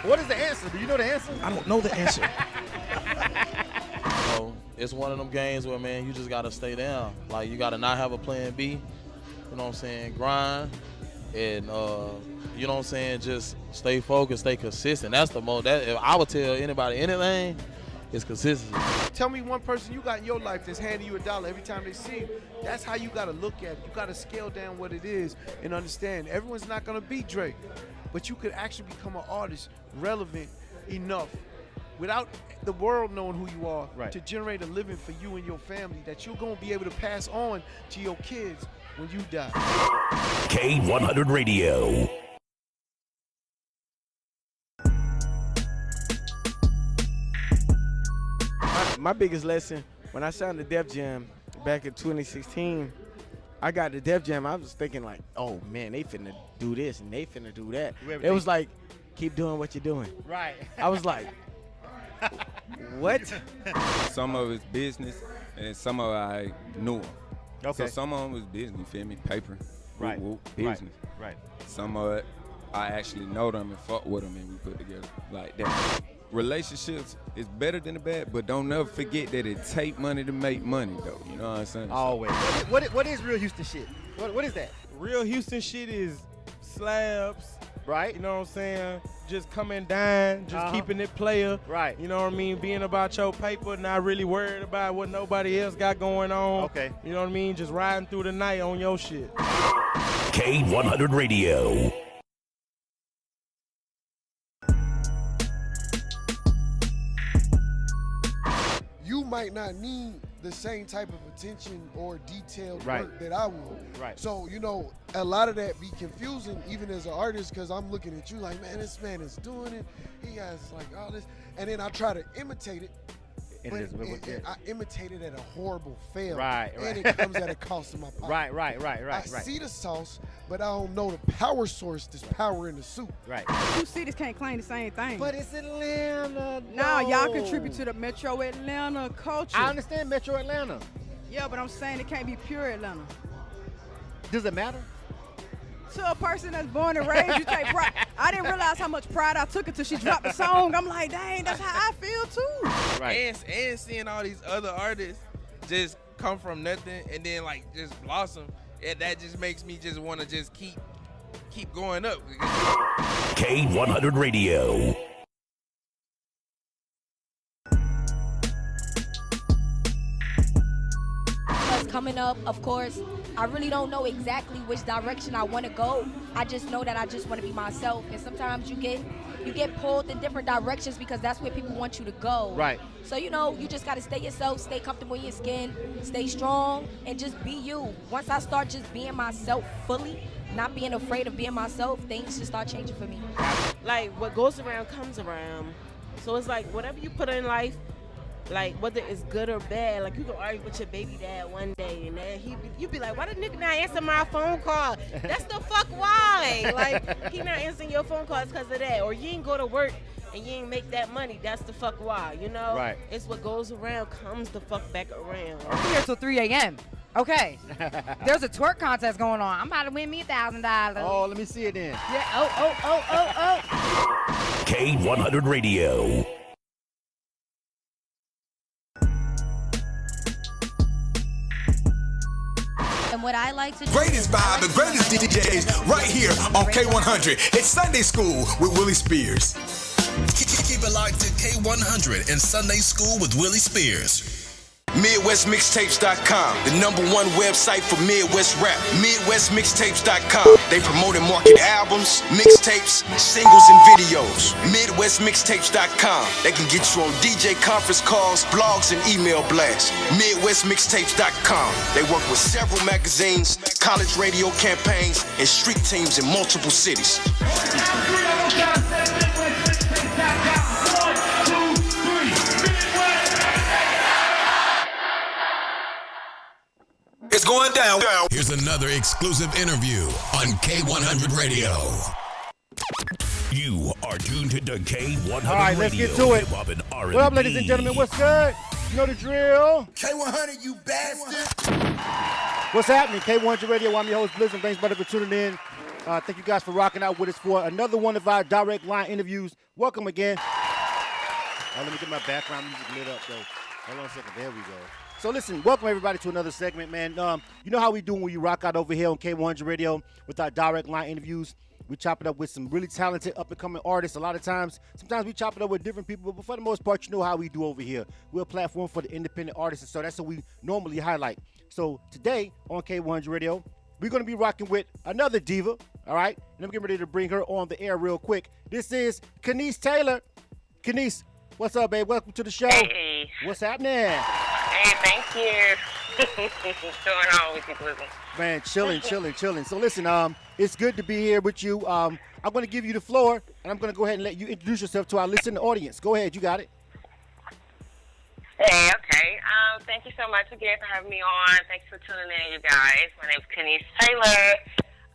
What is the answer? Do you know the answer? I don't know the answer. So it's one of them games where, man, you just got to stay down. Like, you got to not have a plan B. You know what I'm saying? Grind. And, you know what I'm saying? Just stay focused, stay consistent. That's the most. If I would tell anybody anything, it's consistency. Tell me one person you got in your life that's handing you $1 every time they see you. That's how you got to look at it. You got to scale down what it is and understand everyone's not going to beat Drake, but you could actually become an artist relevant enough without the world knowing who you are to generate a living for you and your family that you're going to be able to pass on to your kids when you die. K100 Radio. My biggest lesson, when I signed the Def Jam back in 2016, I got the Def Jam, I was thinking like, oh man, they finna do this and they finna do that. It was like, keep doing what you're doing. Right. I was like, what? Some of it's business and some of it I knew them. Okay. So some of them was business, you feel me? Paper, Right. business. Right. Some of it, I actually know them and fuck with them and we put together like that. Relationships is better than the bad, but don't never forget that it take money to make money, though. You know what I'm saying? Always. What is real Houston shit? What is that? Real Houston shit is slabs. Right. You know what I'm saying? Just coming down, just keeping it player. Right. You know what I mean? Being about your paper, not really worried about what nobody else got going on. Okay. You know what I mean? Just riding through the night on your shit. K100 Radio. You might not need the same type of attention or detailed Right. work that I would. Right. So, you know, a lot of that be confusing even as an artist because I'm looking at you like, man, this man is doing it. He has like all this. And then I try to imitate it. And But it is- I imitate it at a horrible fail. Right, And right. it comes at a cost to my pocket. Right. I see the sauce, but I don't know the power source, this power in the soup. Right. Two cities can't claim the same thing. But it's Atlanta. Nah, y'all though. contribute to the Metro Atlanta culture. I understand Metro Atlanta. Yeah, but I'm saying it can't be pure Atlanta. Does it matter? To a person that's born and raised, you take pride. I didn't realize how much pride I took until she dropped the song. I'm like, dang, that's how I feel too. Right. And seeing all these other artists just come from nothing and then like just blossom, that just makes me just want to just keep going up. K100 Radio. Coming up, of course, I really don't know exactly which direction I want to go. I just know that I just want to be myself, and sometimes you get pulled in different directions because that's where people want you to go. Right. So you just got to stay yourself, stay comfortable in your skin, stay strong, and just be you. Once I start just being myself fully, not being afraid of being myself, things just start changing for me. Like what goes around comes around. So it's like whatever you put in life, like whether it's good or bad, like you can argue with your baby dad one day and then you be like, why the nigga not answer my phone call? That's the fuck why. Like he not answering your phone calls because of that. Or you ain't go to work and you ain't make that money. That's the fuck why, you know? Right. It's what goes around comes the fuck back around. I'm here till 3 a.m. Okay. There's a twerk contest going on. I'm about to win me $1,000. Oh, let me see it then. Yeah. Oh. K100 Radio. And what I like to do Greatest vibe, the greatest DJs right here on K100. It's Sunday School with Willie Spears. Keep it locked to K100 and Sunday School with Willie Spears. MidwestMixtapes.com, the #1 website for Midwest rap. MidwestMixtapes.com. They promote and market albums, mixtapes, singles, and videos. MidwestMixtapes.com. They can get you on DJ conference calls, blogs, and email blasts. MidwestMixtapes.com. They work with several magazines, college radio campaigns, and street teams in multiple cities. It's going down. Here's another exclusive interview on K100 Radio. You are tuned to K100 All right, let's Radio. get to it. Hip-hop and R&B. What up, ladies and gentlemen? What's good? You know the drill. K100, you bastard. What's happening? K100 Radio. I'm your host, Blizzard. Thanks, brother, for tuning in. Thank you guys for rocking out with us for another one of our direct line interviews. Welcome again. Let me get my background music lit up, though. Hold on a second. There we go. So listen, welcome everybody to another segment, man. You know how we do when you rock out over here on K100 Radio with our direct line interviews. We chop it up with some really talented up-and-coming artists a lot of times. Sometimes we chop it up with different people, but for the most part, you know how we do over here. We're a platform for the independent artists, and so that's what we normally highlight. So today on K100 Radio, we're going to be rocking with another diva, all right? And I'm getting ready to bring her on the air real quick. This is Kenise Taylor. Kenise, what's up, babe? Welcome to the show. Hey. What's happening? Hey, thank you. What's going on with you, Blizzard? Man, chilling. So listen, it's good to be here with you. I'm going to give you the floor, and I'm going to go ahead and let you introduce yourself to our listening audience. Go ahead, you got it. Hey, okay. Thank you so much again for having me on. Thanks for tuning in, you guys. My name's Kenise Taylor,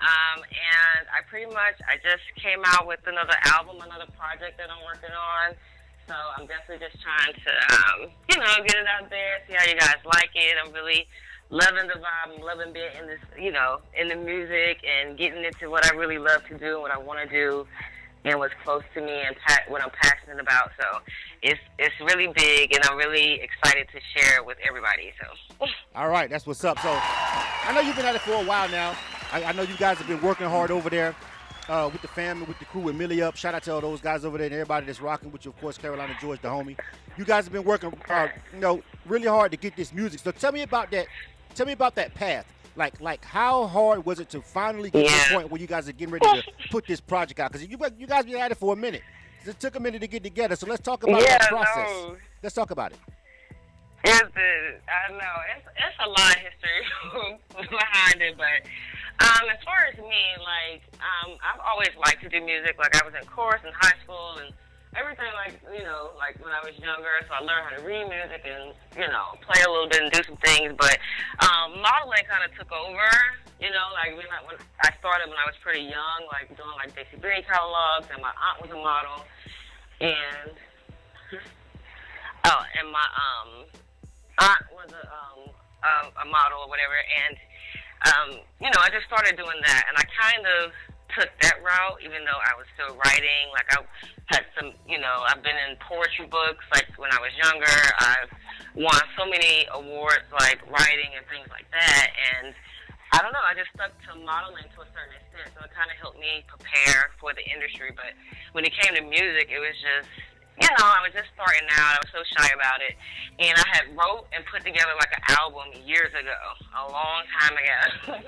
and I just came out with another album, another project that I'm working on. So I'm definitely just trying to, get it out there, see how you guys like it. I'm really loving the vibe. I'm loving being in this, in the music and getting into what I really love to do, what I want to do, and what's close to me and what I'm passionate about. So it's really big, and I'm really excited to share it with everybody. So. All right, that's what's up. So I know you've been at it for a while now. I know you guys have been working hard over there. With the family, with the crew, with Millie Up. Shout out to all those guys over there and everybody that's rocking with you. Of course, Carolina George, the homie. You guys have been working, really hard to get this music. So tell me about that. Tell me about that path. Like how hard was it to finally get to the point where you guys are getting ready to put this project out? Because you guys been at it for a minute. It took a minute to get together. So let's talk about that process. No. Let's talk about it. I know. It's a lot of history behind it, but as far as me, I've always liked to do music. Like, I was in chorus in high school and everything, like when I was younger. So I learned how to read music and, play a little bit and do some things. But modeling kind of took over, when I started when I was pretty young, like doing like Dixie Green catalogs, and my aunt was a model. And, my aunt was a model or whatever. And, I just started doing that, and I kind of took that route, even though I was still writing. Like, I had some, I've been in poetry books, like, when I was younger. I've won so many awards, like, writing and things like that, and I don't know, I just stuck to modeling to a certain extent, so it kind of helped me prepare for the industry. But when it came to music, it was just, I was just starting out. I was so shy about it. And I had wrote and put together like an album years ago, a long time ago.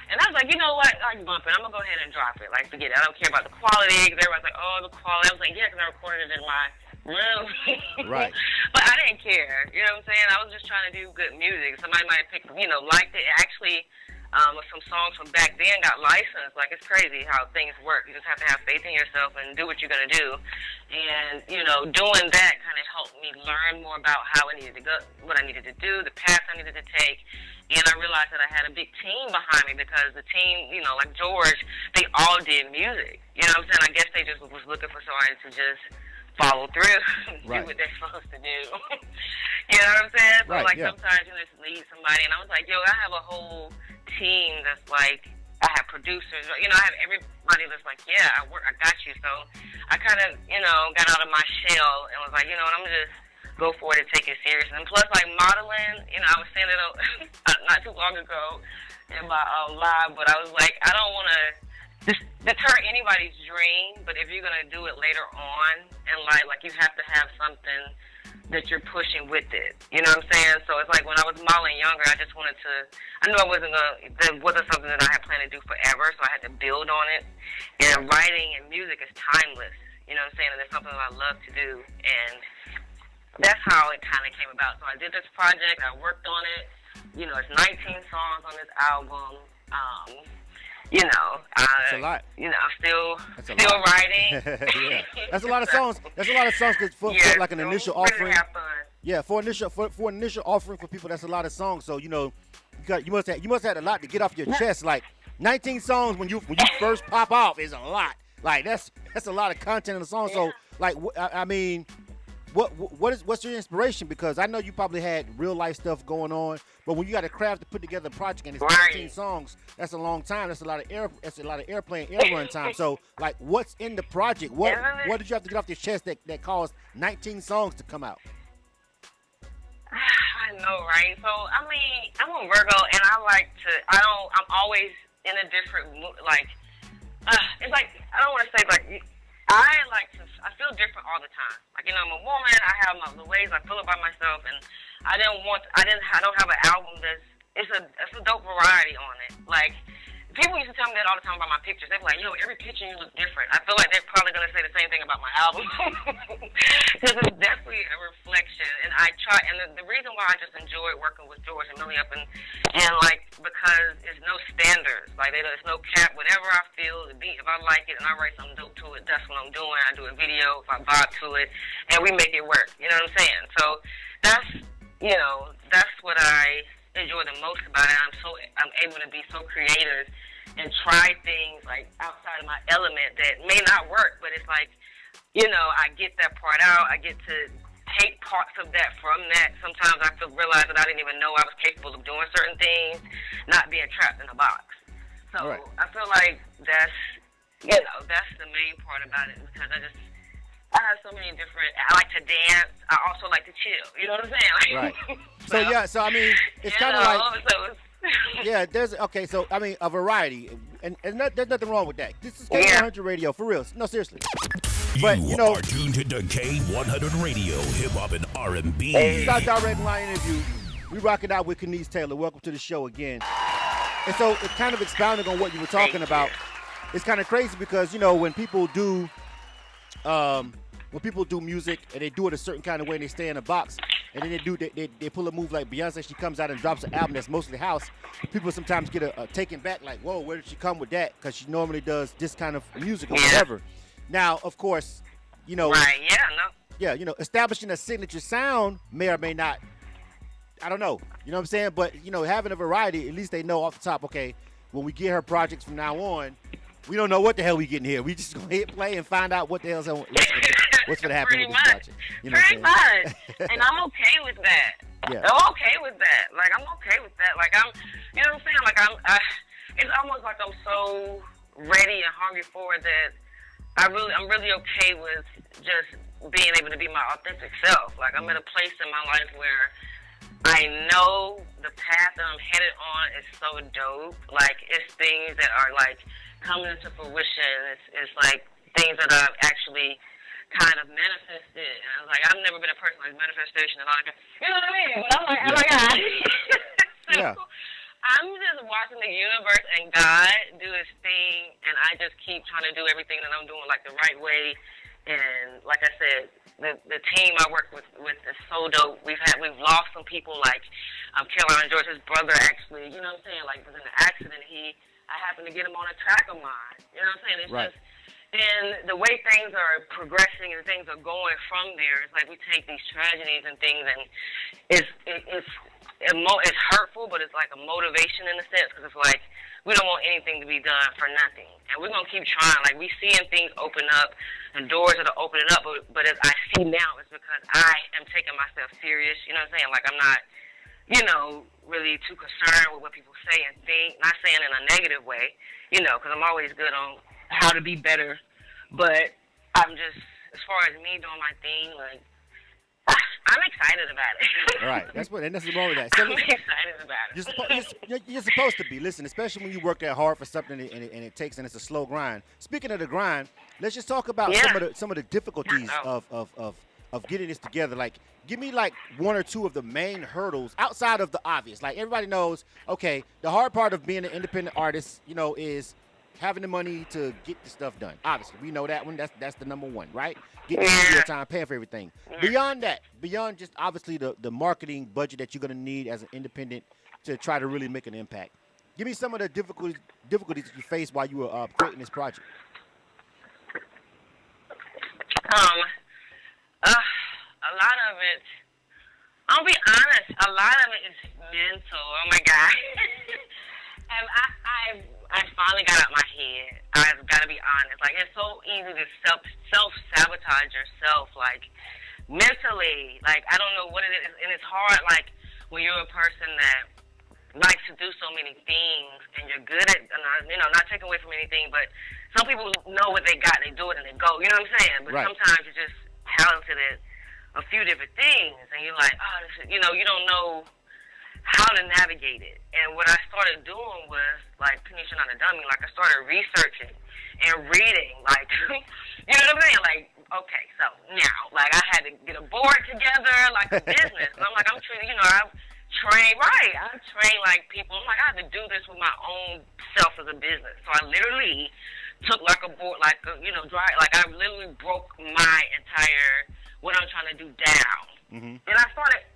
And I was like, you know what? Like, bump it. I'm going to go ahead and drop it. Like, forget it. I don't care about the quality. Because everybody's like, oh, the quality. I was like, yeah, because I recorded it in my room. Right. But I didn't care. You know what I'm saying? I was just trying to do good music. Somebody might pick, liked it. Actually, some songs from back then got licensed. Like, it's crazy how things work. You just have to have faith in yourself and do what you're going to do. And, doing that kind of helped me learn more about how I needed to go, what I needed to do, the path I needed to take. And I realized that I had a big team behind me because the team, like George, they all did music. You know what I'm saying? I guess they just was looking for somebody to just follow through and do what they're supposed to do. You know what I'm saying? So, sometimes you just need somebody. And I was like, I have a whole team that's like, I have producers, I have everybody that's like, I got you. So I kind of, got out of my shell and was like, I'm going to just go for it and take it serious. And plus, like, modeling, I was saying it not too long ago in my live, but I was like, I don't want to deter anybody's dream, but if you're going to do it later on in life, like, you have to have something that you're pushing with it. You know what I'm saying? So it's like when I was modeling younger, I just wanted to, I knew that wasn't something that I had planned to do forever, so I had to build on it. And writing and music is timeless. You know what I'm saying? And it's something that I love to do. And that's how it kind of came about. So I did this project. I worked on it. It's 19 songs on this album. That's a lot. I'm still writing. Yeah. That's a lot of songs. That's a lot of songs for like an initial offering. Have fun. Yeah, for an initial offering for people, that's a lot of songs. So you must have had a lot to get off your chest. Like 19 songs when you first pop off is a lot. Like that's a lot of content in the song. So like I mean, what's your inspiration? Because I know you probably had real life stuff going on, but when you got to craft to put together a project and it's 19 songs, that's a long time. That's a lot of airplay and air run time. So like, what's in the project? What did you have to get off your chest that caused 19 songs to come out? I know, right? So I mean, I'm a Virgo, and I'm always in a different mood. Like, it's like I don't want to say like. I feel different all the time. Like, I'm a woman. I have the ways I feel about myself, and I don't have an album it's a dope variety on it. Like, people used to tell me that all the time about my pictures. They were like, yo, every picture you look different. I feel like they're probably going to say the same thing about my album. Because it's definitely a reflection. And I try, and the reason why I just enjoy working with George and Millie because it's no standards. Like, there's no cap. Whatever I feel, the beat, if I like it and I write something dope to it, that's what I'm doing. I do a video, if I vibe to it, and we make it work. You know what I'm saying? So that's what I enjoy the most about it. I'm able to be so creative and try things like outside of my element that may not work, but it's like, I get that part out. I get to take parts of that from that. Sometimes I realize that I didn't even know I was capable of doing certain things, not being trapped in a box. So right. I feel like that's the main part about it, because I have so many different. I like to dance. I also like to chill. You know what I'm saying? Like, right. So I mean, it's kind of like. Yeah, so I mean, a variety, and there's nothing wrong with that. This is K100 Radio, for real. No, seriously. But you are tuned to K100 Radio, hip hop and R&B. This is our direct line interview. We rock it out with Kenise Taylor. Welcome to the show again. And so it's kind of expounding on what you were talking about. It's kind of crazy because when people do music and they do it a certain kind of way and they stay in a box, and then they pull a move like Beyonce. She comes out and drops an album that's mostly house. People sometimes get a taken back, like, whoa, where did she come with that? Because she normally does this kind of music or whatever. Now, of course, establishing a signature sound may or may not. I don't know. You know what I'm saying? But having a variety, at least they know off the top. Okay, when we get her projects from now on, we don't know what the hell we getting here. We just gonna hit play and find out what the hell's what's gonna happen with this project. Pretty much. And I'm okay with that. Yeah. I'm okay with that. Like, I'm okay with that. Like, you know what I'm saying? Like, it's almost like I'm so ready and hungry for it that I'm really okay with just being able to be my authentic self. Like, I'm at a place in my life where I know the path that I'm headed on is so dope. Like, it's things that are like coming into fruition. It's like things that I've actually kind of manifested. And I was like, I've never been a person like manifestation and all that. You know what I mean? But I'm like, oh my God. I'm just watching the universe and God do his thing, and I just keep trying to do everything that I'm doing like the right way. And like I said, the team I work with is so dope. We've lost some people, like Caroline George's brother actually, you know what I'm saying, like was in an accident. I happened to get him on a track of mine. You know what I'm saying? It's just, and the way things are progressing and things are going from there, it's like we take these tragedies and things, and it's hurtful, but it's like a motivation in a sense, because it's like we don't want anything to be done for nothing, and we're gonna keep trying. Like, we seeing things open up and doors that are opening up, but as I see now, it's because I am taking myself serious. You know what I'm saying? Like, I'm not, really too concerned with what people say and think. Not saying in a negative way, because I'm always good on how to be better. But I'm just, as far as me doing my thing, like, I'm excited about it. Right. That's nothing wrong with that. So I'm excited about it. You're supposed to be. Listen, especially when you work that hard for something and it's a slow grind. Speaking of the grind, let's just talk about some of the difficulties of getting this together. Like, give me like one or two of the main hurdles outside of the obvious. Like, everybody knows, okay, the hard part of being an independent artist, is having the money to get the stuff done. Obviously, we know that one. That's the number one, right? Getting your time, paying for everything. Beyond that, beyond just obviously the marketing budget that you're going to need as an independent to try to really make an impact. Give me some of the difficulties that you faced while you were creating this project. A lot of it, I'll be honest, a lot of it is mental. Oh my God. And I finally got out my head. I've got to be honest. Like, it's so easy to self-sabotage yourself. Like, mentally, like, I don't know what it is. And it's hard, like, when you're a person that likes to do so many things and you're good at, not taking away from anything, but some people know what they got, they do it and they go. You know what I'm saying? But sometimes you're just talented at a few different things and you're like, oh, this is, you don't know how to navigate it. And what I started doing was, like, Kenise Not a Dummy, like, I started researching and reading, like, you know what I'm saying? Like, okay, so now, like, I had to get a board together, like a business. And I'm like, I'm treating, I've trained, like, people. I'm like, I have to do this with my own self as a business. So I literally took, like, a board, like, I literally broke my entire, what I'm trying to do down. Mm-hmm. And I started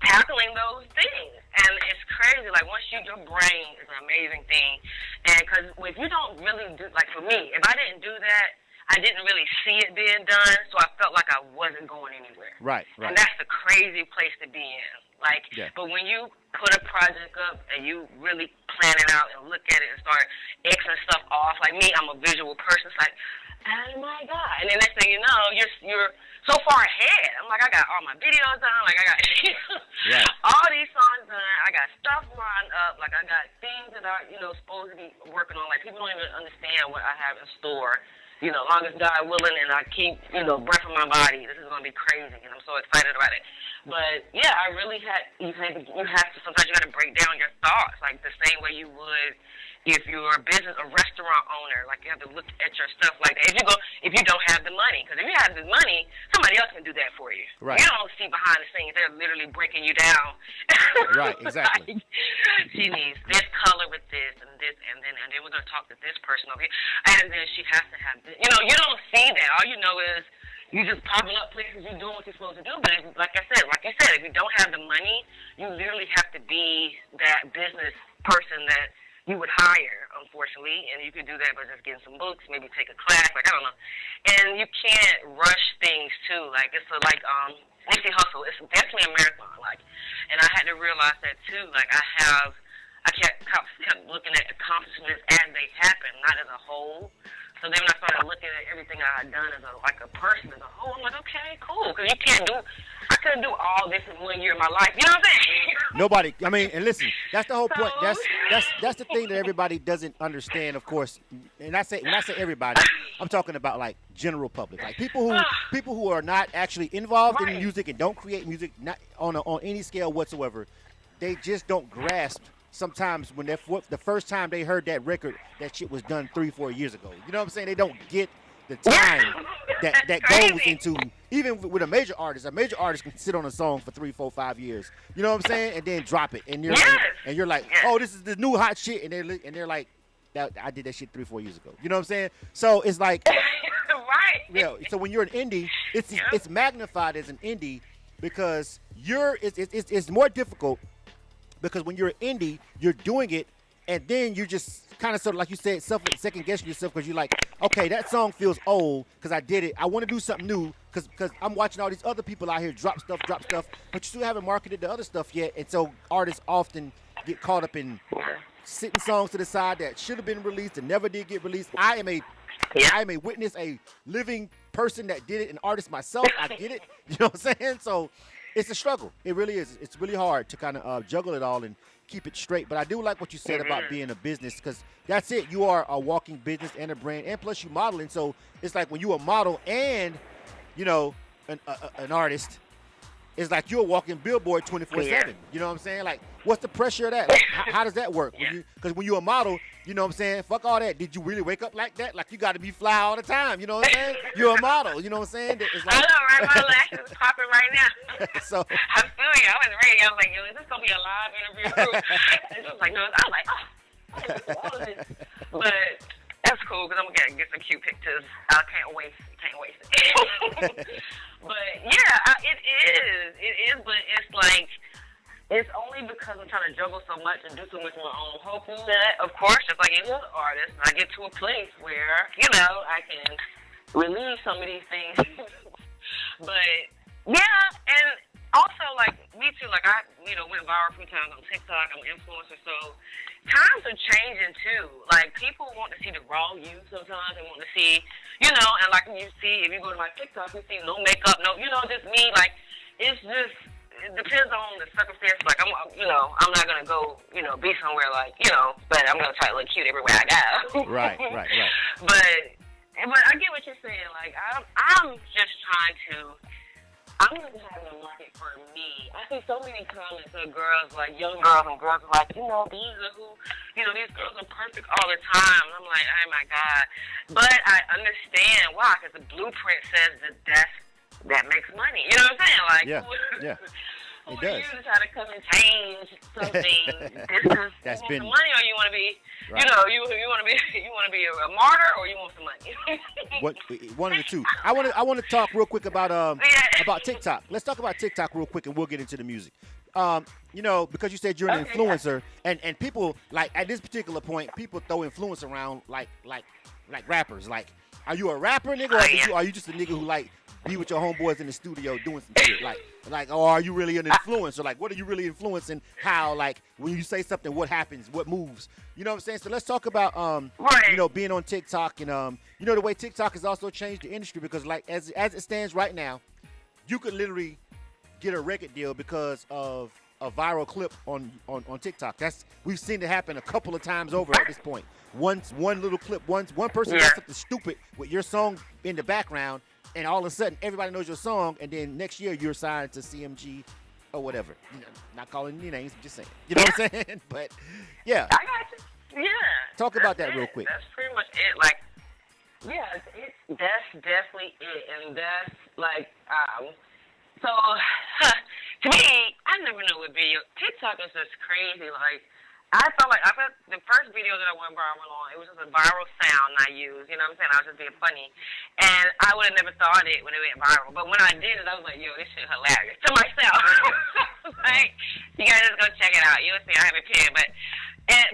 tackling those things. And it's crazy. Like, once your brain is an amazing thing. And because if you don't really do, like, for me, if I didn't do that, I didn't really see it being done, so I felt like I wasn't going anywhere. Right. And that's the crazy place to be in. Like, but when you put a project up and you really plan it out and look at it and start Xing stuff off, like me, I'm a visual person. It's like, oh my God. And then next thing you know, you're so far ahead. I'm like, I got all my videos done. Like, I got all these songs done. I got stuff lined up. Like, I got things that are, supposed to be working on. Like, people don't even understand what I have in store. Long as God willing and I keep, breath in my body, this is going to be crazy. And I'm so excited about it. But, yeah, I really you have to, sometimes you got to break down your thoughts, like the same way you would if you're a restaurant owner. Like, you have to look at your stuff like that. If you don't have the money, because if you have the money, somebody else can do that for you. Right. You don't see behind the scenes; they're literally breaking you down. Right. Exactly. Like, she needs this color with this and this, and then we're gonna talk to this person over here, and then she has to have this. You don't see that. All you know is you just popping up places, you doing what you're supposed to do. But like you said, if you don't have the money, you literally have to be that business person that you would hire, unfortunately, and you could do that by just getting some books, maybe take a class, like, I don't know. And you can't rush things, too. Like, it's Nipsey Hussle, it's definitely a marathon, like, and I had to realize that, too. Like, I kept looking at accomplishments as they happen, not as a whole. So then when I started looking at everything I had done as a person as a whole, I'm like, okay, cool, because I couldn't do all this in 1 year of my life. You know what I'm saying? Nobody. I mean, and listen, that's the whole point. That's the thing that everybody doesn't understand, of course. And when I say everybody, I'm talking about like general public, like people who are not actually involved in music and don't create music, not on any scale whatsoever. They just don't grasp. Sometimes when the first time they heard that record, that shit was done 3-4 years ago. You know what I'm saying? They don't get the time that goes into, even with a major artist. A major artist can sit on a song for 3, 4, 5 years. You know what I'm saying? And then drop it, and you're like, oh, this is the new hot shit, and they're like, I did that shit 3-4 years ago. You know what I'm saying? So it's like, so when you're an indie, it's magnified as an indie because it's more difficult. Because when you're an indie, you're doing it, and then you just kind of sort of, like you said, second-guessing yourself because you're like, okay, that song feels old because I did it. I want to do something new because I'm watching all these other people out here drop stuff, but you still haven't marketed the other stuff yet. And so artists often get caught up in sitting songs to the side that should have been released and never did get released. I am a witness, a living person that did it, an artist myself. I get it. You know what I'm saying? So it's a struggle. It really is. It's really hard to kind of juggle it all and keep it straight. But I do like what you said about being a business because that's it. You are a walking business and a brand, and plus you modeling. So it's like when you a model and, an artist, it's like you're a walking billboard 24/7. You know what I'm saying? Like, what's the pressure of that? Like, how does that work? Because when you're a model, you know what I'm saying? Fuck all that. Did you really wake up like that? Like, you got to be fly all the time. You know what I'm saying? You're a model. You know what I'm saying? It's like, I know, right? My lashes is popping right now. So I feel you. I was ready. I was like, yo, is this going to be a live interview? And she was like, no. I was like, all of this. But that's cool because I'm going to get some cute pictures. I can't waste it. But, yeah, it is. But it's like, it's only because I'm trying to juggle so much and do so much of my own. Hoping that, of course, just like any other artist, I get to a place where, I can release some of these things. But, yeah, and also, like, me too, like, I, went viral a few times on TikTok. I'm an influencer, so times are changing too. Like people want to see the raw you sometimes. They want to see, you know, and like you see, if you go to my TikTok, you see no makeup, no, you know, just me. Like it's just, it depends on the circumstance. Like I'm not gonna go, you know, be somewhere like, you know, but I'm gonna try to look cute everywhere I go. Right. But I get what you're saying. Like I'm just trying to. I'm not having a market for me. I see so many comments of girls, like young girls, and girls are like, you know, these are who, you know, these girls are perfect all the time. And I'm like, oh my God. But I understand why, because the blueprint says that makes money. You know what I'm saying? Like, yeah. Who are you to try to come and change something? That's you want been some money, or you want to be, right. you know, you want to be a martyr, or you want some money? One of the two. I want to talk real quick about TikTok. Let's talk about TikTok real quick, and we'll get into the music. You know, because you said you're an influencer, and people like at this particular point, people throw influence around like rappers. Like, are you a rapper, nigga, or are you just a nigga who like be with your homeboys in the studio doing some shit? Like, or are you really an influencer? Like, what are you really influencing? How, like, when you say something, what happens? What moves? You know what I'm saying? So let's talk about, you know, being on TikTok and, you know, the way TikTok has also changed the industry because, like, as it stands right now, you could literally get a record deal because of a viral clip on TikTok. We've seen it happen a couple of times over at this point. One little clip, one person does something stupid with your song in the background, and all of a sudden, everybody knows your song, and then next year you're signed to CMG or whatever. You know, not calling any names, I'm just saying. You know what I'm saying? But, yeah. I got you. Yeah. Talk about that real quick. That's pretty much it. Like, yeah, that's definitely it. And that's, like, so, to me, I never knew it would be. TikTok is just crazy. Like, I felt the first video that I went viral on, it was just a viral sound I used. You know what I'm saying? I was just being funny. And I would have never thought it when it went viral. But when I did it, I was like, yo, this shit hilarious. To myself. Like, you guys just go check it out. You'll see I have a kid.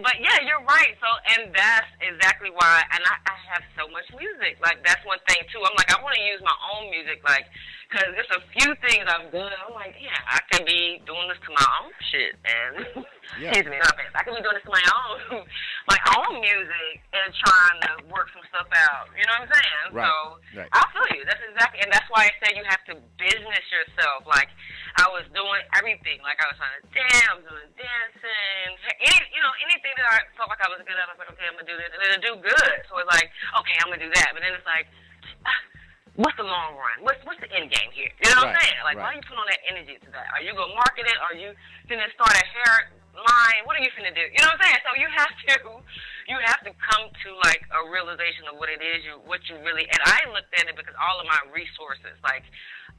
But yeah, you're right. So, and that's exactly why. And I have so much music. Like, that's one thing, too. I'm like, I want to use my own music. Like, because there's a few things I've done. I'm like, yeah, I could be doing this to my own shit. And, excuse me, not bad. I could be doing this to my own music and trying to work some stuff out. You know what I'm saying? Right. So, right. I feel you. That's exactly, and that's why I said you have to business yourself. Like, I was doing everything. Like, I was trying to dance, doing dancing, anything that I felt like I was good at. I was like, okay, I'm going to do this, and it'll do good. So it's like, okay, I'm going to do that. But then it's like, what's the long run? What's the end game here? You know what I'm saying? Like, why are you putting all that energy to that? Are you going to market it? Are you going to start a hair line? What are you going to do? You know what I'm saying? So you have to come to, like, a realization of what it is, what you really, and I looked at it because all of my resources, like,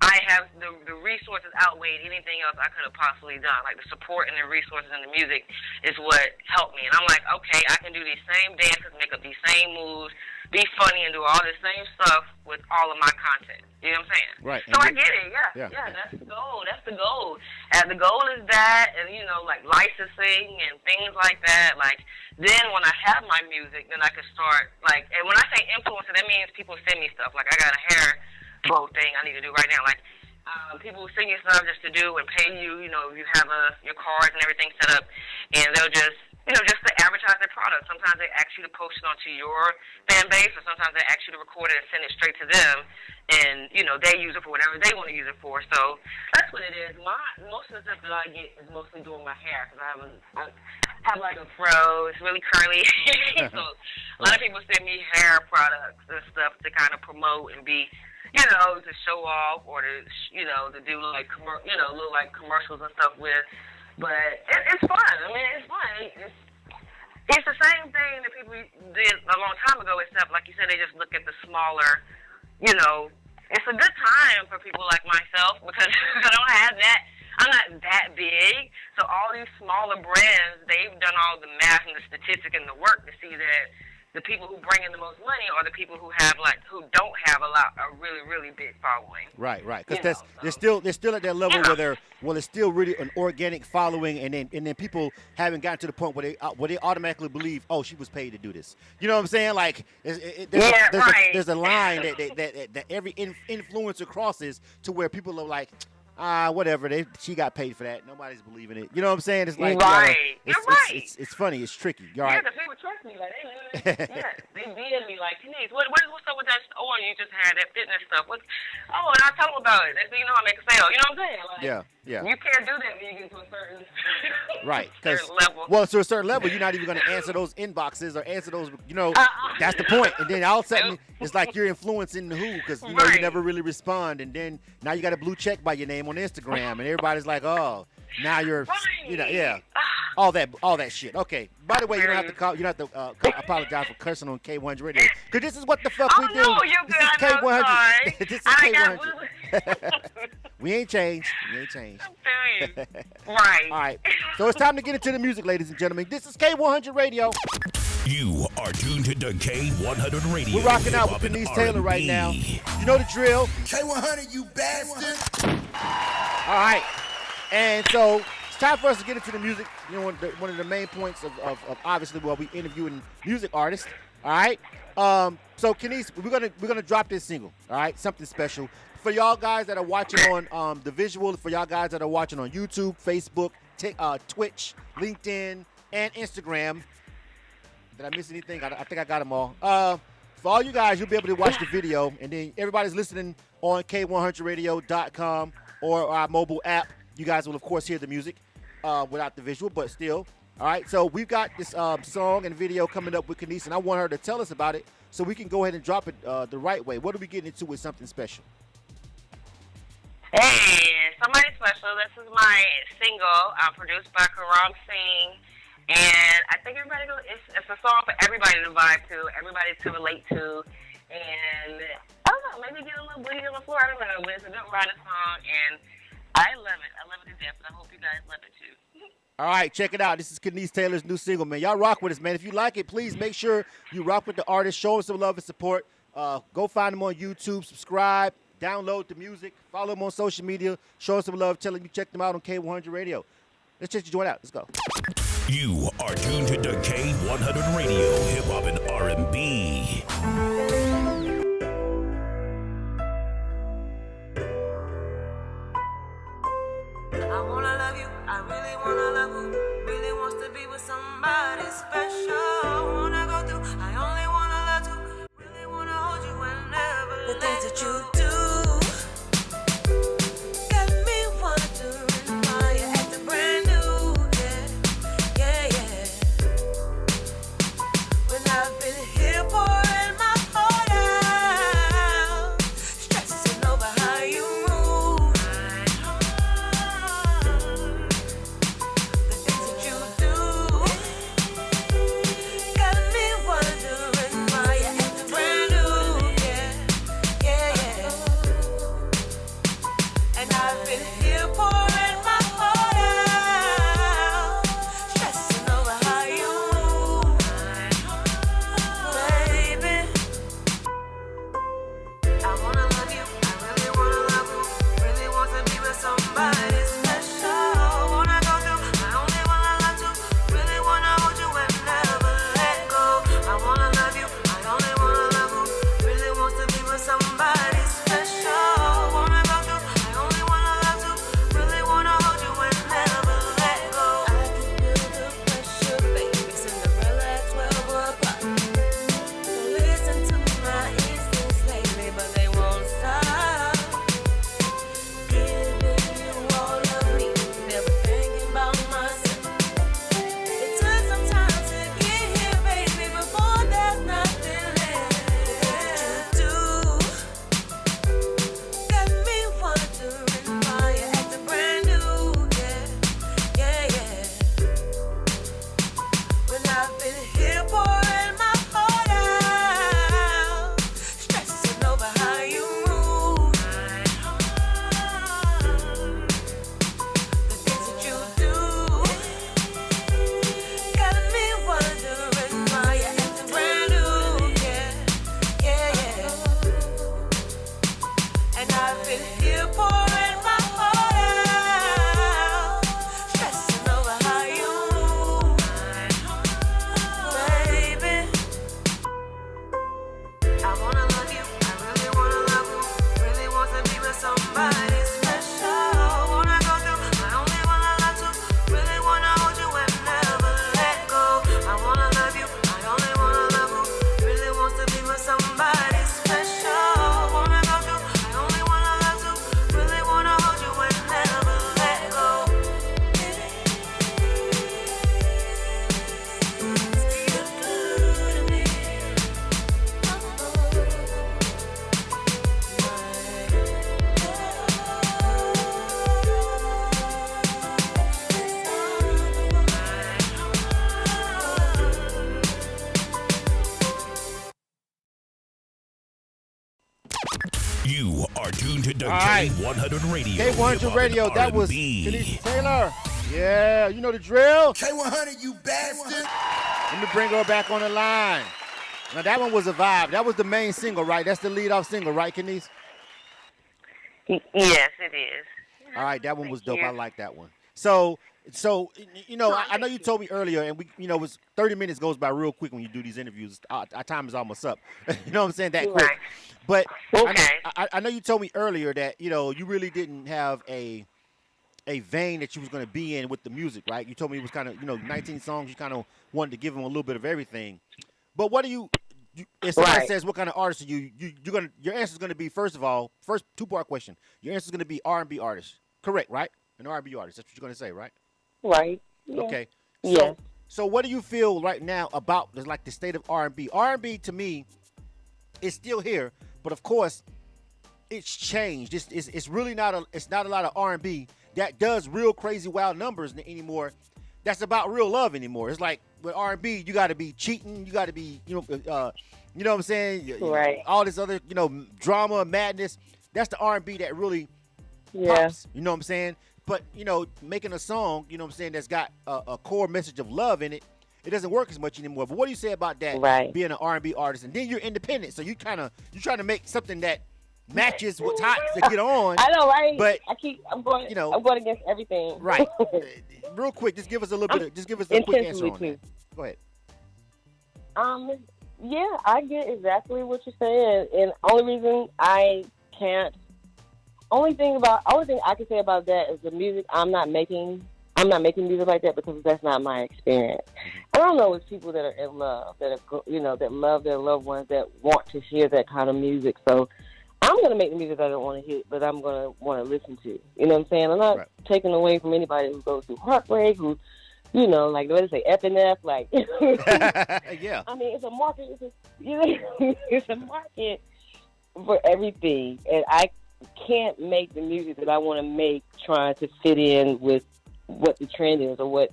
I have the resources outweighed anything else I could have possibly done. Like, the support and the resources and the music is what helped me. And I'm like, okay, I can do these same dances, make up these same moves, be funny, and do all the same stuff with all of my content. You know what I'm saying? Right. So I get it, yeah, that's the goal. That's the goal. And the goal is that, and, you know, like, licensing and things like that. Like, then when I have my music, then I can start, like, and when I say influencer, that means people send me stuff. Like, I got a hair bow thing I need to do right now. Like, people send you stuff just to do and pay you, you know, you have your cards and everything set up, and they'll just, you know, just to advertise their product. Sometimes they ask you to post it onto your fan base, or sometimes they ask you to record it and send it straight to them, and, you know, they use it for whatever they want to use it for. So that's what it is. Most of the stuff that I get is mostly doing my hair, because I have like a fro. It's really curly. So a lot of people send me hair products and stuff to kind of promote and be, you know, to show off, or to, you know, to do like, little like commercials and stuff with. But it's fun. I mean, it's fun. It's the same thing that people did a long time ago, except, like you said, they just look at the smaller, you know. It's a good time for people like myself because I don't have that. I'm not that big. So all these smaller brands, they've done all the math and the statistic and the work to see that the people who bring in the most money are the people who have, like, who don't have a really, really big following. Right. Because they're still at that level where it's still really an organic following, and then people haven't gotten to the point where they automatically believe, oh, she was paid to do this. You know what I'm saying? Like, there's a line that every influencer crosses to where people are like, whatever. She got paid for that. Nobody's believing it. You know what I'm saying? It's like Right. You're right. It's funny. It's tricky. You're Yeah, right. because people trust me. Like, they DM me like, Kenise, what's up with that store you just had, that fitness stuff? And I tell them about it. They say, I make a sale. You know what I'm saying? Like, Yeah. You can't do that when you get to a certain, right. certain level. Well, to a certain level, you're not even going to answer those inboxes or answer those, that's the point. And then all of a sudden, it's like you're influencing the who because, you never really respond. And then now you got a blue check by your name on Instagram. And everybody's like, oh, now you're, all that shit. Okay. By the way, you don't have to call. You don't have to apologize for cursing on K100 Radio because this is what the fuck we do. No, you're this good. is K100. This is K100. We ain't changed. Right. All right. So it's time to get into the music, ladies and gentlemen. This is K100 Radio. You are tuned to K100 Radio. We're rocking out with Kenise Taylor right now. You know the drill. K100, you bastard. All right. And so it's time for us to get into the music. One of the main points of obviously we interviewing music artists. All right. So Kenise, we're gonna drop this single. All right, something special for y'all guys that are watching on the visual. For y'all guys that are watching on YouTube, Facebook, Twitch, LinkedIn, and Instagram. Did I miss anything? I think I got them all. For all you guys, you'll be able to watch the video, and then everybody's listening on K100radio.com or our mobile app. You guys will, of course, hear the music without the visual, but still. All right, so we've got this song and video coming up with Kenise, and I want her to tell us about it so we can go ahead and drop it the right way. What are we getting into with something special? Hey, somebody special. This is my single produced by Karam Singh. And I think it's a song for everybody to vibe to, everybody to relate to. And I don't know, maybe get a little booty on the floor. I don't know, but it's a good riding song. And I love it. I love it to death. And I hope you guys love it too. All right, check it out. This is Kenise Taylor's new single, man. Y'all rock with us, man. If you like it, please make sure you rock with the artist. Show them some love and support. Go find them on YouTube. Subscribe. Download the music. Follow them on social media. Show them some love. Tell them you check them out on K100 Radio. Let's check the joint out. Let's go. You are tuned to K100 Radio, Hip Hop and R&B. I wanna love you, I really wanna love you. Really wants to be with somebody special. Wanna go through, I only wanna love you. Really wanna hold you and never the things that you do. Got me wanna do why you acting brand new, yeah. When I've been here pouring my heart out, stressing over how you move. Somebody special. right. K100 Radio. K100 Radio. That was R&B. Kenise Taylor. Yeah, you know the drill. K100, you bastard. Let me bring her back on the line. Now, that one was a vibe. That was the main single, right? That's the lead-off single, right, Kenise? Yes, it is. All right, that one was dope. you. I like that one. So you know, I know you told me earlier, and we, you know, it was 30 minutes goes by real quick when you do these interviews. Our time is almost up. You know what I'm saying? That quick. Right. But Okay. I know you told me earlier that, you know, you really didn't have a vein that you was going to be in with the music, right? You told me it was kind of, you know, 19 songs. You kind of wanted to give them a little bit of everything. But what do you if somebody Right. says what kind of artist are you, your answer is going to be, first of all, first two-part question. Your answer is going to be R&B artist. Correct, right? An R&B artist. That's what you're going to say, right? Right. Yeah. Okay. Yeah. So what do you feel right now about like the state of R&B? R&B to me is still here, but of course it's changed. It's really not a lot of R&B that does real crazy wild numbers anymore. That's about real love anymore. It's like with R&B, you got to be cheating, you got to be you know what I'm saying? Right. All this other drama, madness. That's the R&B that really pops. You know what I'm saying? But, you know, making a song, you know what I'm saying, that's got a core message of love in it, it doesn't work as much anymore. But what do you say about that, being an R&B artist? And then you're independent, so you're trying to make something that matches what's hot to get on. I know, right? But I'm going against everything. Right. Real quick, just give us a little bit. Just give us a quick answer on that. Go ahead. Yeah, I get exactly what you're saying, and only reason I can't. Only thing I can say about that is the music. I'm not making music like that because that's not my experience. I don't know it's people that are in love, that are that love their loved ones, that want to hear that kind of music. So I'm gonna make the music that I don't want to hear, but I'm gonna want to listen to. You know what I'm saying? I'm not taking away from anybody who goes through heartbreak, who like the way they say F and F, like yeah. I mean, it's a market. It's a market for everything, and I can't make the music that I want to make trying to fit in with what the trend is or what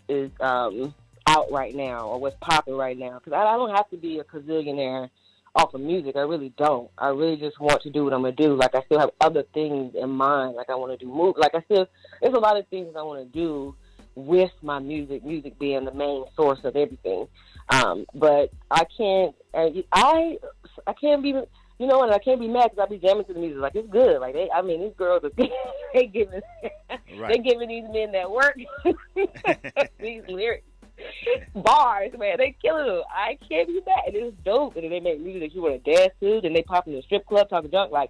is out right now or what's popping right now. Because I don't have to be a gazillionaire off of music. I really don't. I really just want to do what I'm going to do. Like, I still have other things in mind. Like, I want to do there's a lot of things I want to do with my music being the main source of everything. But I can't be... You know, and I can't be mad because I be jamming to the music. Like, it's good. Like, these girls are they giving these men that work these lyrics, bars, man. They killing them. I can't be mad. It's dope. And then they make music that you want to dance to. Then they pop in the strip club talking junk. Like,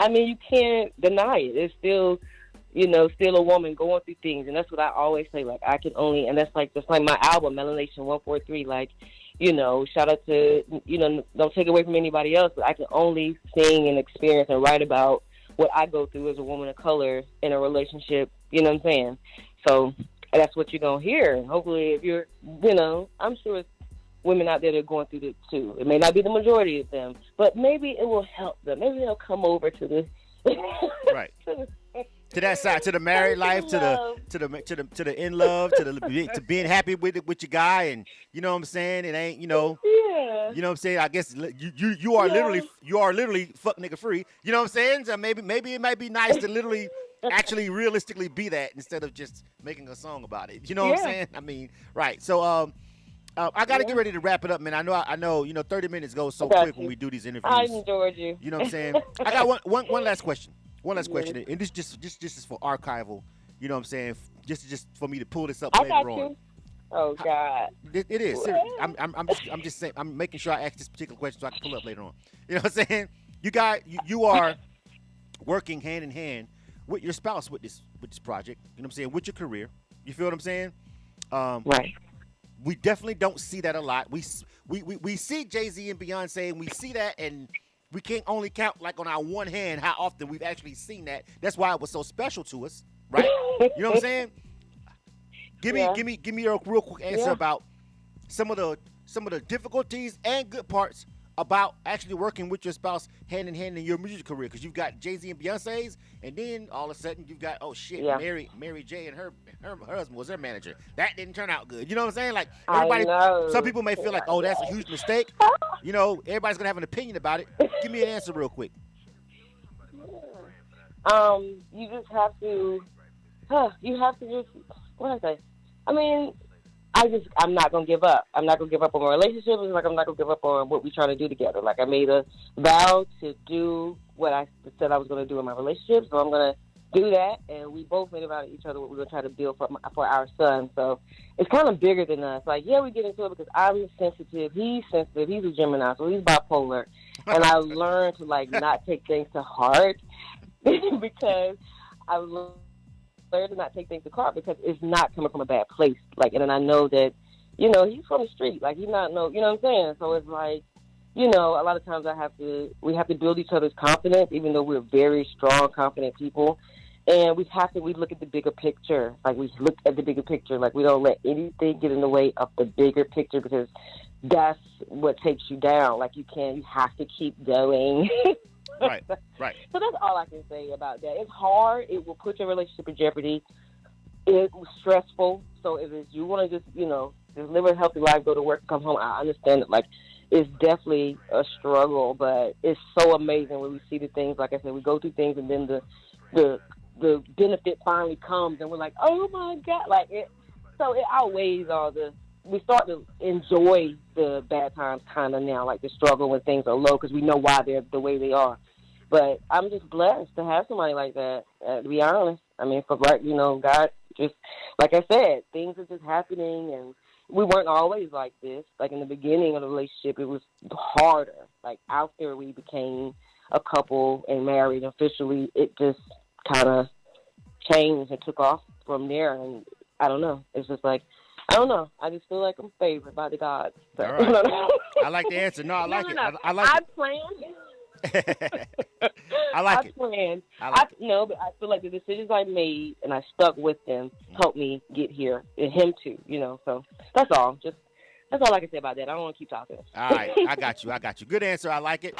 you can't deny it. It's still, still a woman going through things. And that's what I always say. Like, I can only, and that's like my album, Melanation 143. Like, shout out to, don't take away from anybody else, but I can only sing and experience and write about what I go through as a woman of color in a relationship, you know what I'm saying? So that's what you're going to hear. Hopefully if you're, I'm sure it's women out there that are going through it too. It may not be the majority of them, but maybe it will help them. Maybe they'll come over to the... Right. To that side, to the married life, to the in love, to being happy with your guy, and you know what I'm saying. It ain't, Yeah. You know what I'm saying. I guess you are literally fuck nigga free. You know what I'm saying. So maybe it might be nice to literally, actually, realistically be that instead of just making a song about it. You know what I'm saying. I mean, right. So I got to get ready to wrap it up, man. I know. 30 minutes goes so quick when we do these interviews. I enjoyed you. You know what I'm saying. I got one last question. One last question, and this is for archival. You know what I'm saying? Just for me to pull this up later on. Oh God. It is. I'm just saying. I'm making sure I ask this particular question so I can pull it up later on. You know what I'm saying? You are working hand in hand with your spouse with this project. You know what I'm saying? With your career. You feel what I'm saying? Right. We definitely don't see that a lot. We see Jay-Z and Beyonce, and we see that, and we can't only count like on our one hand how often we've actually seen that. That's why it was so special to us, right? You know what I'm saying? Give me a real quick answer about some of the difficulties and good parts about actually working with your spouse hand in hand in your music career, because you've got Jay-Z and Beyonce's, and then all of a sudden you've got Mary J and her husband was her manager. That didn't turn out good. You know what I'm saying? Like everybody, some people may feel like, oh, that's a huge mistake. Everybody's gonna have an opinion about it. Give me an answer real quick. You just have to, what did I say? I mean, I'm not going to give up. I'm not going to give up on my relationship. It's like I'm not going to give up on what we're trying to do together. Like, I made a vow to do what I said I was going to do in my relationship, so I'm going to do that. And we both made a vow to each other what we're going to try to build for our son. So it's kind of bigger than us. Like, yeah, we get into it because I'm sensitive. He's sensitive. He's a Gemini, so he's bipolar. And I learned to, like, not take things to heart because I learned to not take things to heart because it's not coming from a bad place. Like, and then I know that, you know, he's from the street. Like, he's not you know what I'm saying? So it's like, you know, a lot of times we have to build each other's confidence, even though we're very strong, confident people. And we look at the bigger picture. Like, we look at the bigger picture. Like, we don't let anything get in the way of the bigger picture because that's what takes you down. Like, you have to keep going. Right. So that's all I can say about that. It's hard. It will put your relationship in jeopardy. It's stressful. So if you want to just, you know, just live a healthy life, go to work, come home, I understand it. Like, it's definitely a struggle, but it's so amazing when we see the things. Like I said, we go through things, and then the benefit finally comes, and we're like, oh my God, like it. So it outweighs all the. We start to enjoy the bad times kind of now, like the struggle when things are low, because we know why they're the way they are. But I'm just blessed to have somebody like that. To be honest, I mean, you know, God just, like I said, things are just happening, and we weren't always like this. Like in the beginning of the relationship, it was harder. Like after we became a couple and married officially, it just kind of changed and took off from there. And I don't know. It's just like, I don't know. I just feel like I'm favored by the gods. So, all right. I like the answer. No, I like it. I like it. I like it. Planned. I like it. You know, but I feel like the decisions I made and I stuck with them helped me get here, and him too. You know, so that's all. That's all I can say about that. I don't want to keep talking. All right, I got you. Good answer. I like it.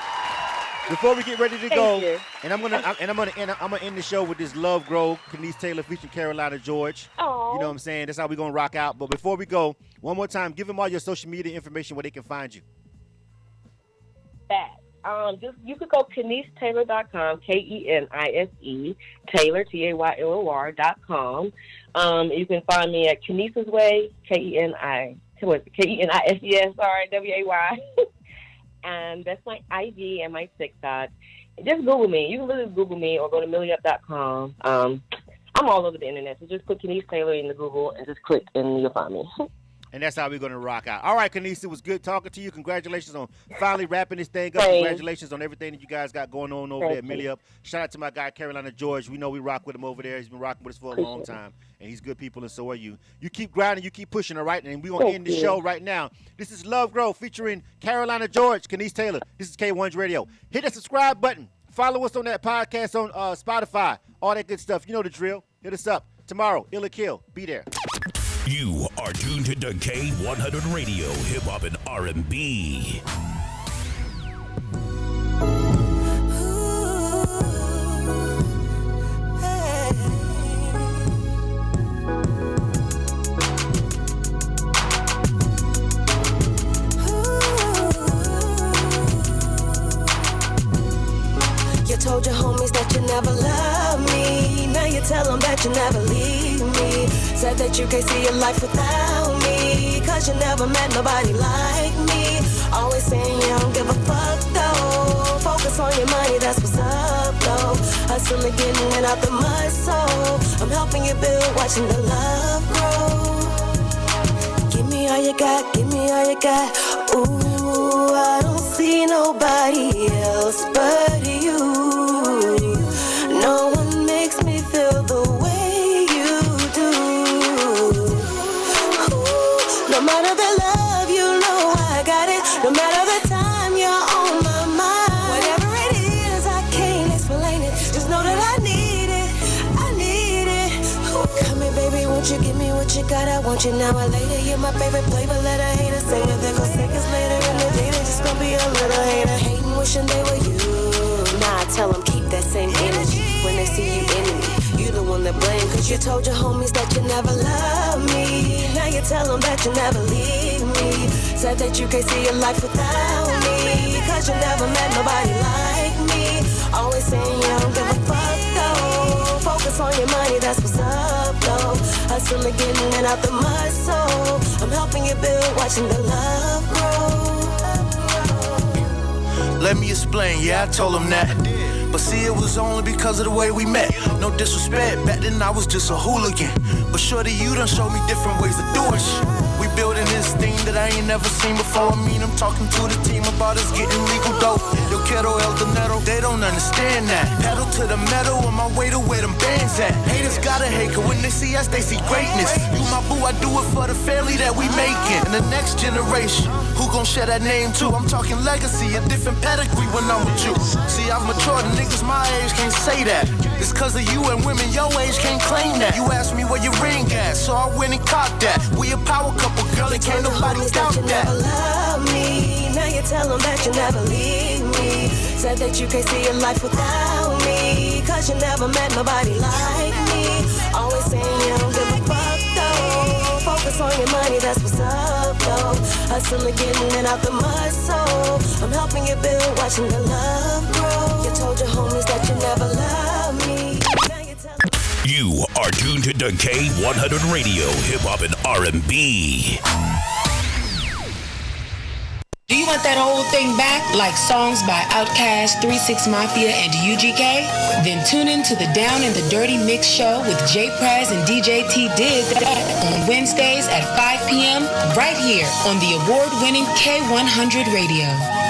Before we get ready to go, and I'm gonna end the show with this Love Grow, Kenise Taylor featuring Carolina George. Oh, you know what I'm saying? That's how we're gonna rock out. But before we go, one more time, give them all your social media information where they can find you. You could go KeniseTaylor.com, KENISE, Taylor, TAYLOR.com. You can find me at Kenise's Way, KENISES, WAY. And that's my IG and my TikTok. Just Google me. You can literally Google me or go to milliup.com. I'm all over the internet, so just put Kenise Taylor in the Google and just click and you'll find me. And that's how we're going to rock out. All right, Kenise, it was good talking to you. Congratulations on finally wrapping this thing up. Thanks. Congratulations on everything that you guys got going on over there at Millie Up. Shout out to my guy, Carolina George. We know we rock with him over there. He's been rocking with us for a long time, and he's good people, and so are you. You keep grinding. You keep pushing, all right? And we're going to end the show right now. This is Love Grow featuring Carolina George, Kenise Taylor. This is K1's Radio. Hit that subscribe button. Follow us on that podcast on Spotify, all that good stuff. You know the drill. Hit us up. Tomorrow, Ill or Kill. Be there. You are tuned to K100 Radio, Hip Hop and R&B. You told your homies that you never loved me. Now you tell them that you never leave me. Said that you can't see your life without me, cause you never met nobody like me. Always saying you don't give a fuck though. Focus on your money, that's what's up though. Hustling, getting it out the mud, so I'm helping you build, watching the love grow. Give me all you got, give me all you got. Ooh, I don't see nobody else but you. No one makes me feel the way you do. Ooh, no matter the love, you know I got it. No matter the time, you're on my mind. Whatever it is, I can't explain it. Just know that I need it. I need it. Ooh. Come here, baby, won't you give me what you got? I want you now or later. You're my favorite flavor. Let a hater say that they go seconds later in the day. They just gonna be a little hater. Hating, wishing they were you. Nah, I tell them keep that same energy. When they see you enemy, you the one that blame. Cause you told your homies that you never loved me. Now you tell them that you never leave me. Said that you can't see your life without me, cause you never met nobody like me. Always saying you don't give a fuck though. hustling, getting it out the mud. So I'm helping you build, watching the love grow. Let me explain, yeah, I told him that. But see, it was only because of the way we met. No disrespect, back then I was just a hooligan. But shorty, you done showed me different ways of doing shit. We building this thing that I ain't never seen before. I mean, I'm talking to the team about us getting legal dope. Yo quiero el dinero, they don't understand that. Pedal to the metal on my way to where them bands at. Haters gotta hate, cause when they see us, they see greatness. You my boo, I do it for the family that we making. And the next generation, who gon' share that name too? I'm talking legacy, a different pedigree when I'm with you. See, I've matured, niggas my age can't say that. It's cause of you and women your age can't claim that. You asked me where your ring at, so I went and caught that. We a power couple, girl, and can't nobody doubt that. Never love me, now you tell them that you never leave me. Said that you can't see your life without me, cause you never met nobody like me. Always saying you don't give a fuck though. Focus on your money, that's what's up though. Hustling, getting it out the mud, so I'm helping you build, watching the love grow. You told your homies that you never love me. You are tuned to K100 Radio, Hip Hop and R&B. Do you want that whole thing back, like songs by Outkast, 3 6 Mafia, and UGK? Then tune in to the Down and the Dirty Mix show with J Prez and DJ T Diz on Wednesdays at 5 p.m. right here on the award-winning K100 Radio.